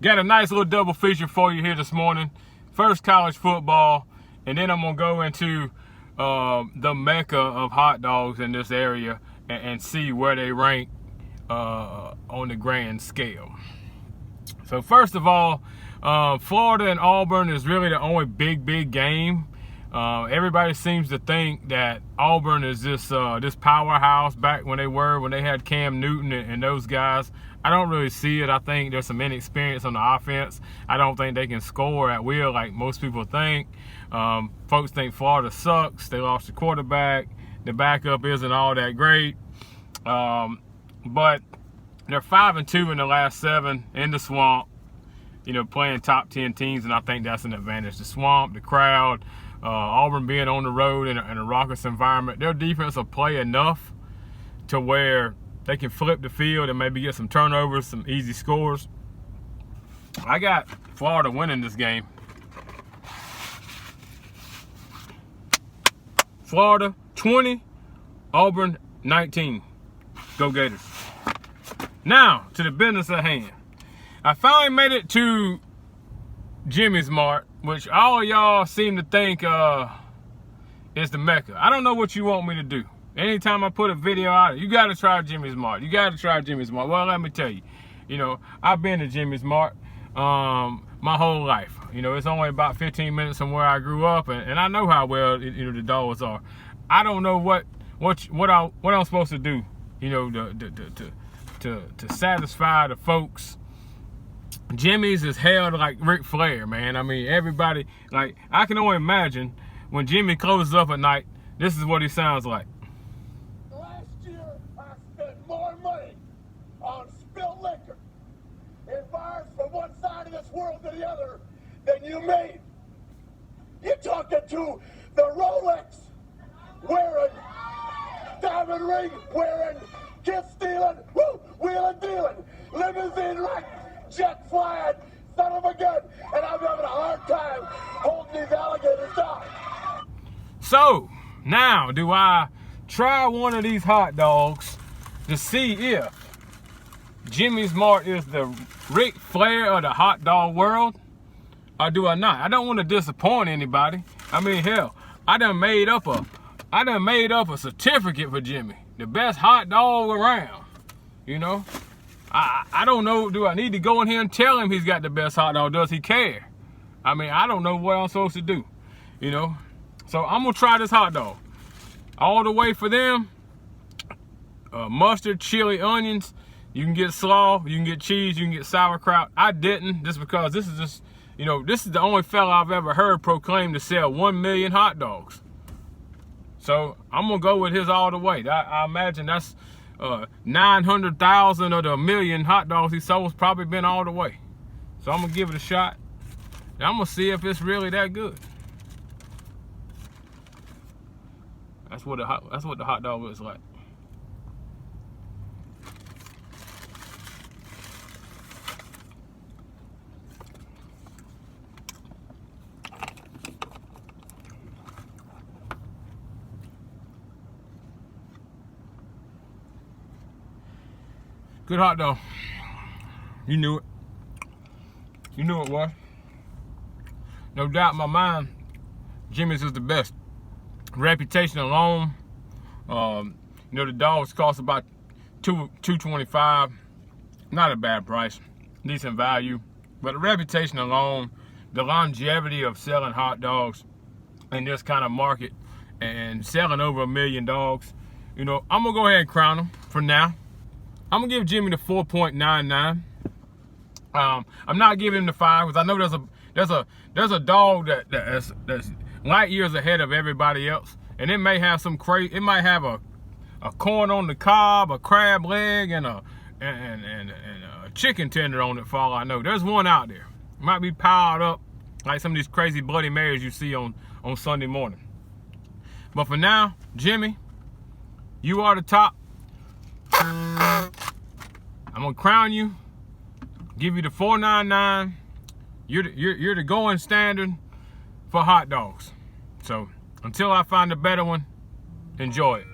Got a nice little double feature for you here this morning. First, college football, and then I'm going to go into the mecca of hot dogs in this area and see where they rank on the grand scale. So first of all, Florida and Auburn is really the only big game. Everybody seems to think that Auburn is this powerhouse back when they had Cam Newton and those guys. I don't really see it. I think there's some inexperience on the offense. I don't think they can score at will like most people think. Folks think Florida sucks. They lost the quarterback. The backup isn't all that great. But they're 5-2 in the last 7 in the swamp, playing top 10 teams, and I think that's an advantage. The swamp, the crowd, Auburn being on the road in a raucous environment, their defense will play enough to where they can flip the field and maybe get some turnovers, some easy scores. I got Florida winning this game. Florida 20, Auburn 19. Go Gators. Now, to the business at hand. I finally made it to Jimmy's Mart, which all of y'all seem to think is the mecca. I don't know what you want me to do. Anytime I put a video out, you got to try Jimmy's Mart. You got to try Jimmy's Mart. Well, let me tell you, I've been to Jimmy's Mart my whole life. It's only about 15 minutes from where I grew up, and I know how well the dogs are. I don't know what I'm supposed to do, to satisfy the folks. Jimmy's is held like Ric Flair, man. I mean, everybody, I can only imagine when Jimmy closes up at night, this is what he sounds like. Last year, I spent more money on spilled liquor and bars from one side of this world to the other than you made. You're talking to the Rolex wearing, diamond ring wearing, kid stealing, wheeling dealing, limousine wreck, jet flying, son of a gun, and I'm having a hard time holding these alligators down. So, now do I try one of these hot dogs to see if Jimmy's Mart is the Ric Flair of the hot dog world, or do I not? I don't want to disappoint anybody. I mean, hell, I done made up a certificate for Jimmy, the best hot dog around. I don't know, do I need to go in here and tell him he's got the best hot dog? Does he care? I mean, I don't know what I'm supposed to do, So I'm going to try this hot dog. All the way for them, mustard, chili, onions. You can get slaw, you can get cheese, you can get sauerkraut. I didn't, just because this is the only fella I've ever heard proclaim to sell 1 million hot dogs. So I'm going to go with his all the way. I imagine that's 900,000 of the 1 million hot dogs he sold's probably been all the way. So I'm going to give it a shot. And I'm going to see if it's really that good. That's what the hot dog looks like. Good hot dog. You knew it. You knew it was. No doubt in my mind, Jimmy's is the best. Reputation alone, the dogs cost about $2.25. Not a bad price, decent value. But the reputation alone, the longevity of selling hot dogs in this kind of market and selling over 1 million dogs, I'm gonna go ahead and crown them for now. I'm gonna give Jimmy the 4.99. I'm not giving him the 5 because I know there's a dog that's light years ahead of everybody else, and it may have some crazy. It might have a corn on the cob, a crab leg, and a chicken tender on it. For all I know, there's one out there. It might be piled up like some of these crazy Bloody Marys you see on Sunday morning. But for now, Jimmy, you are the top. I'm gonna crown you, give you the 4.99. You're the going standard for hot dogs. So until I find a better one, enjoy it.